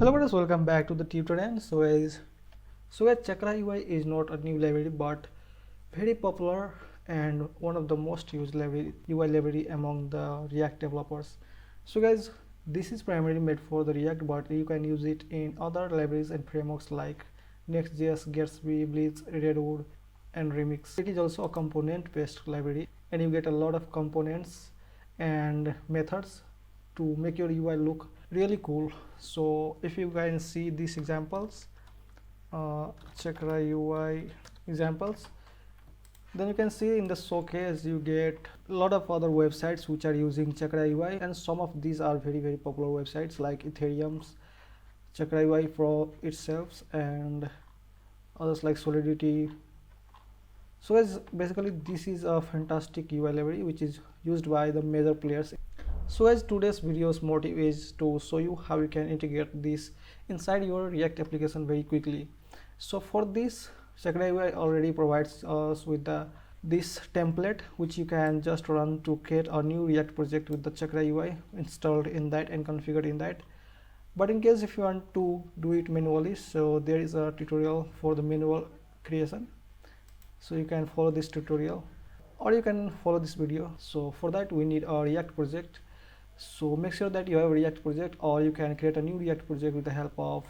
Hello guys, welcome back to the Tutorend. So Chakra UI is not a new library but very popular and one of the most used UI library among the React developers. So guys, this is primarily made for the React, but you can use it in other libraries and frameworks like Next.js, Gatsby, Blitz, Redwood, and Remix. It is also a component-based library, and you get a lot of components and methods to make your UI look really cool. So if you guys see these examples, Chakra UI examples, then you can see in the showcase you get a lot of other websites which are using Chakra UI, and some of these are very popular websites like Ethereum's Chakra UI Pro itself and others like Solidity. So as basically this is a fantastic UI library which is used by the major players. So as today's video's motive is to show you how you can integrate this inside your React application very quickly. So for this, Chakra UI already provides us with this template which you can just run to create a new React project with the Chakra UI installed in that and configured in that. But in case if you want to do it manually, so there is a tutorial for the manual creation. So you can follow this tutorial or you can follow this video. So for that we need a React project. So make sure that you have a React project, or you can create a new React project with the help of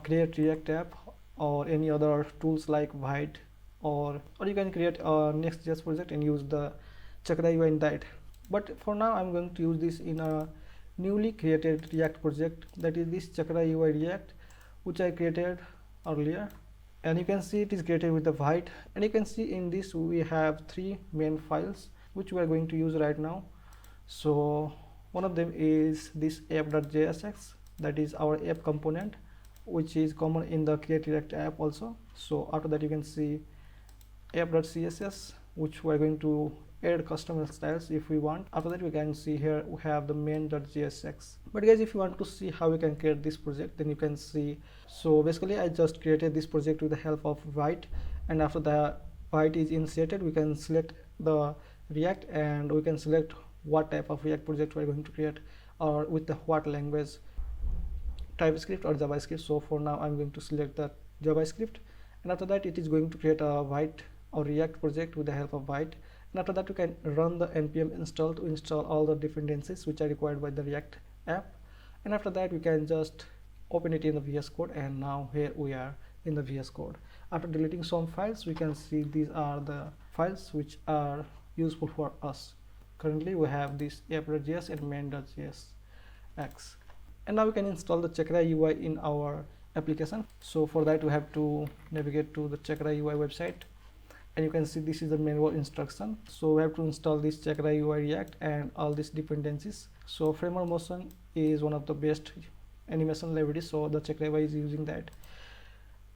create React app or any other tools like Vite, or you can create a Next.js project and use the Chakra UI in that. But for now I'm going to use this in a newly created React project, that is this Chakra UI React, which I created earlier. And you can see it is created with the Vite, and you can see in this we have three main files which we are going to use right now. So one of them is this app.jsx, that is our app component, which is common in the create React app also. So after that you can see app.css, which we are going to add custom styles if we want. After that we can see here we have the main.jsx. But guys, if you want to see how we can create this project, then you can see. So basically I just created this project with the help of Vite, and after the Vite is initiated we can select the React and we can select what type of React project we are going to create, or with the what language, TypeScript or JavaScript. So for now I'm going to select the JavaScript, and after that it is going to create a Vite or React project with the help of Vite. And after that you can run the npm install to install all the dependencies which are required by the React app. And after that we can just open it in the VS Code, and now here we are in the VS Code. After deleting some files, we can see these are the files which are useful for us. Currently we have this app.js and main.jsx, and now we can install the Chakra UI in our application. So for that we have to navigate to the Chakra UI website, and you can see this is the manual instruction. So we have to install this Chakra UI React and all these dependencies. So Framer Motion is one of the best animation libraries, so the Chakra UI is using that.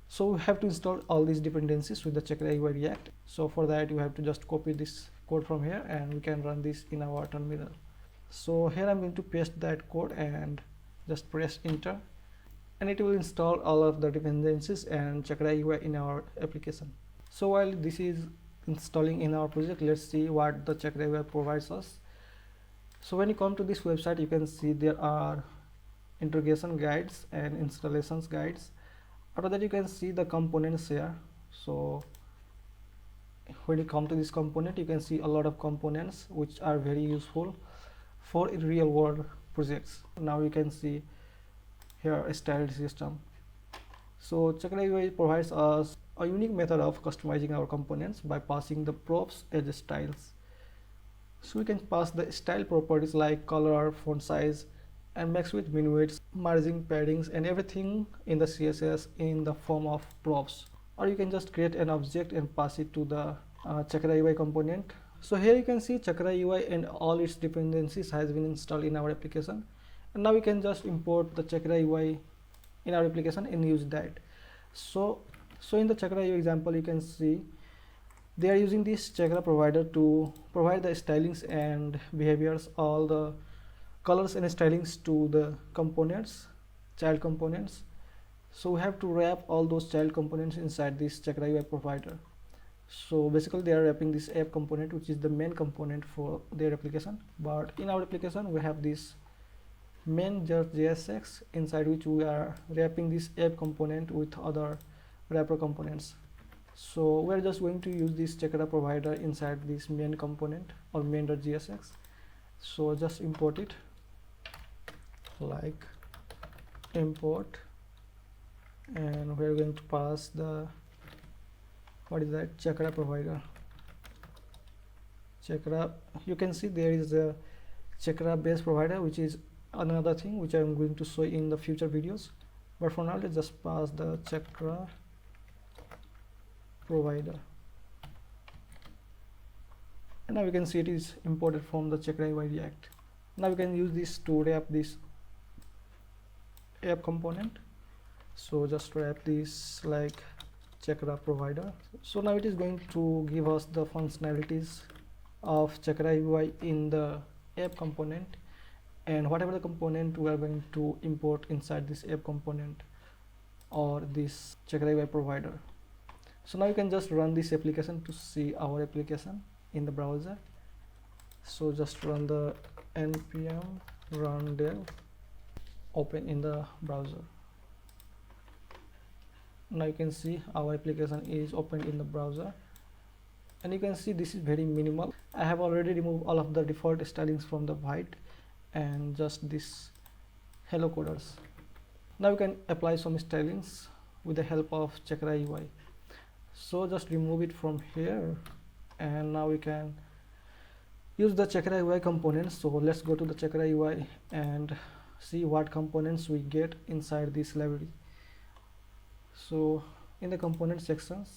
So we have to install all these dependencies with the Chakra UI React. So for that you have to just copy this code from here and we can run this in our terminal. So here I'm going to paste that code and just press enter, and it will install all of the dependencies and Chakra UI in our application. So while this is installing in our project, let's see what the Chakra UI provides us. So when you come to this website, you can see there are integration guides and installations guides. After that you can see the components here. So when you come to this component, you can see a lot of components which are very useful for real world projects. Now you can see here a style system. So Chakra UI provides us a unique method of customizing our components by passing the props as styles. So we can pass the style properties like color, font size, and max width, min width, margin, paddings, and everything in the CSS in the form of props. Or you can just create an object and pass it to the Chakra UI component. So here you can see Chakra UI and all its dependencies has been installed in our application, and now we can just import the Chakra UI in our application and use that. So in the Chakra UI example, you can see they are using this Chakra Provider to provide the stylings and behaviors, all the colors and stylings to the components, child components. So we have to wrap all those child components inside this Chakra UI Provider. So basically they are wrapping this app component, which is the main component for their application, but in our application we have this main.jsx, inside which we are wrapping this app component with other wrapper components. So we're just going to use this Chakra Provider inside this main component or main.jsx. So just import it, like import, and we're going to pass the, what is that, Chakra Provider. Chakra, you can see there is a Chakra base provider, which is another thing which I'm going to show in the future videos, but for now let's just pass the Chakra Provider. And now we can see it is imported from the Chakra UI React. Now we can use this to wrap this app component. So just wrap this like Chakra Provider. So now it is going to give us the functionalities of Chakra UI in the app component, and whatever the component we are going to import inside this app component or this Chakra UI provider. So now you can just run this application to see our application in the browser. So just run the npm run dev, open in the browser. Now you can see our application is opened in the browser, and you can see this is very minimal. I have already removed all of the default stylings from the white and just this hello coders. Now you can apply some stylings with the help of Chakra UI. So just remove it from here, and now we can use the Chakra UI components. So let's go to the Chakra UI and see what components we get inside this library. So in the component sections,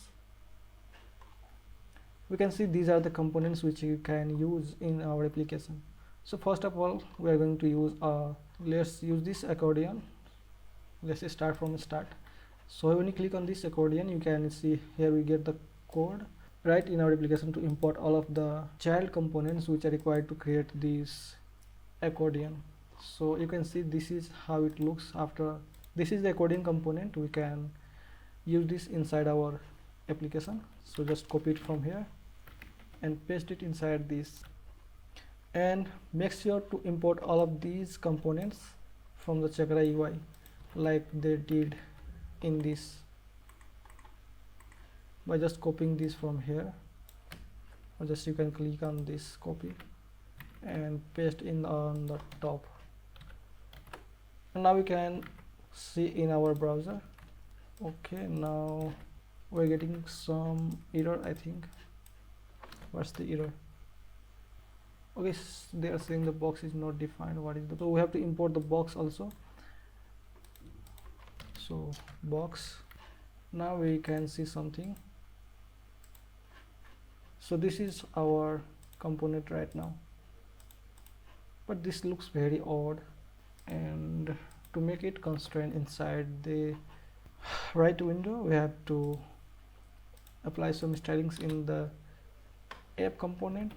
we can see these are the components which you can use in our application. So first of all, we are going to use let's use this accordion. Let's start from start. So when you click on this accordion, you can see here we get the code right in our application to import all of the child components which are required to create this accordion. So you can see this is how it looks after. This is the accordion component. We can use this inside our application. So just copy it from here and paste it inside this, and make sure to import all of these components from the Chakra UI like they did in this by just copying this from here, or just you can click on this copy and paste in on the top. And now we can see in our browser. Okay, now we're getting some error, I think. What's the error? Okay, they are saying the box is not defined. What is the, so we have to import the box also. So box, now we can see something. So this is our component right now, but this looks very odd, and to make it constrained inside the right window, we have to apply some stylings in the app component,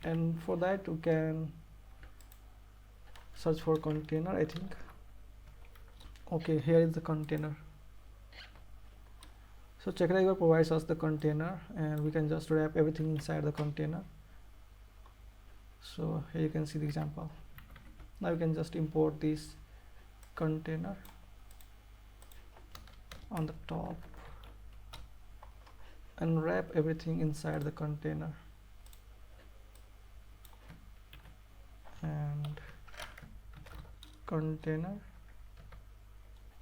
and for that we can search for container, I think. Okay, here is the container. So Chakra UI provides us the container, and we can just wrap everything inside the container. So here you can see the example. Now you can just import this container on the top and wrap everything inside the container, and container.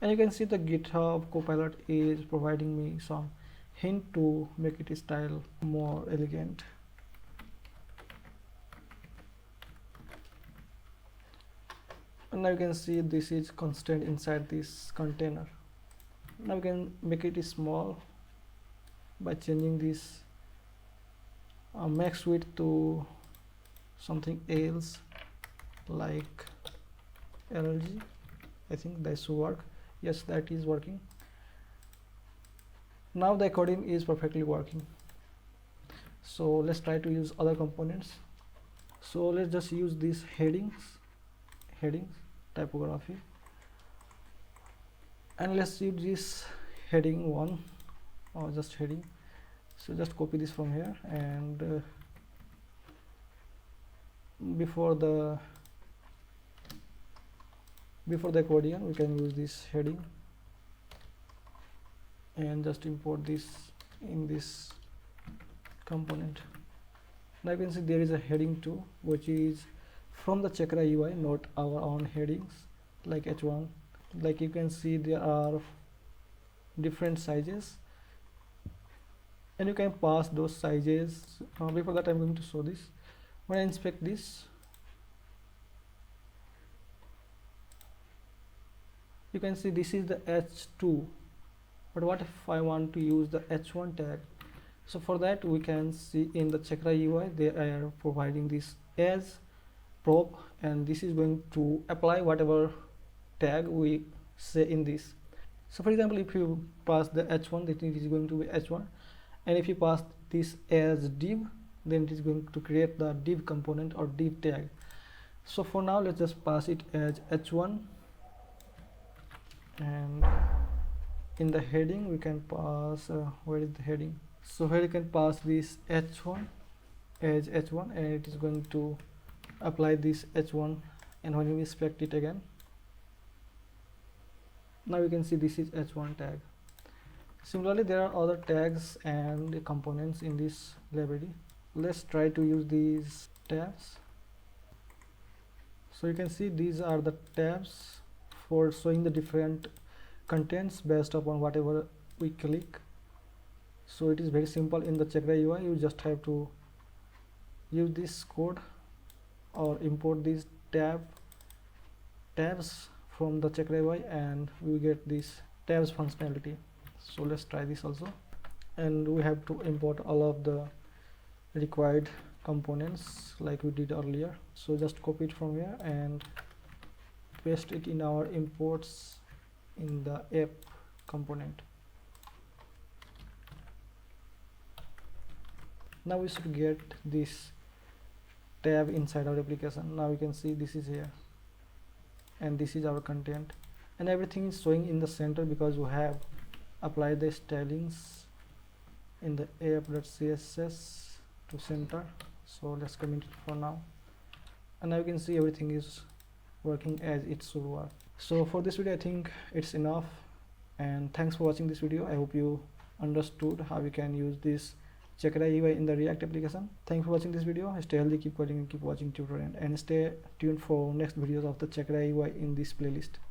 And you can see the GitHub Copilot is providing me some hint to make it style more elegant. And now you can see this is constant inside this container. Now we can make it small by changing this max width to something else like LG. I think that should work. Yes, that is working. Now the accordion is perfectly working. So let's try to use other components. So let's just use these headings, typography, and let's use this heading 1, or just heading. So just copy this from here, and before the Before the accordion, we can use this heading and just import this in this component. Now you can see there is a heading too, which is from the Chakra UI, not our own headings like H1. Like you can see there are different sizes and you can pass those sizes. Before that, I'm going to show this. When I inspect this, you can see this is the H2, but what if I want to use the H1 tag? So for that, we can see in the Chakra UI they are providing this as prop, and this is going to apply whatever tag we say in this. So for example, if you pass the H1, then it is going to be H1, and if you pass this as div, then it is going to create the div component or div tag. So for now, let's just pass it as H1, and in the heading we can pass where is the heading? So here you can pass this H1 as H1, and it is going to apply this H1, and when you inspect it again, now you can see this is H1 tag. Similarly, there are other tags and components in this library. Let's try to use these tabs. So you can see these are the tabs for showing the different contents based upon whatever we click. So it is very simple. In the Chakra UI, you just have to use this code or import these tabs from the Chakra UI, and we get this tabs functionality. So let's try this also, and we have to import all of the required components like we did earlier. So just copy it from here and paste it in our imports in the app component. Now we should get this tab inside our application. Now you can see this is here, and this is our content, and everything is showing in the center because we have applied the stylings in the app.css to center. So let's commit it for now, and now you can see everything is working as it should work. So for this video, I think it's enough, and thanks for watching this video. I hope you understood how you can use this Chakra UI in the React application. Thanks for watching this video. Stay healthy, keep coding, and keep watching Tutorend, and stay tuned for next videos of the Chakra UI in this playlist.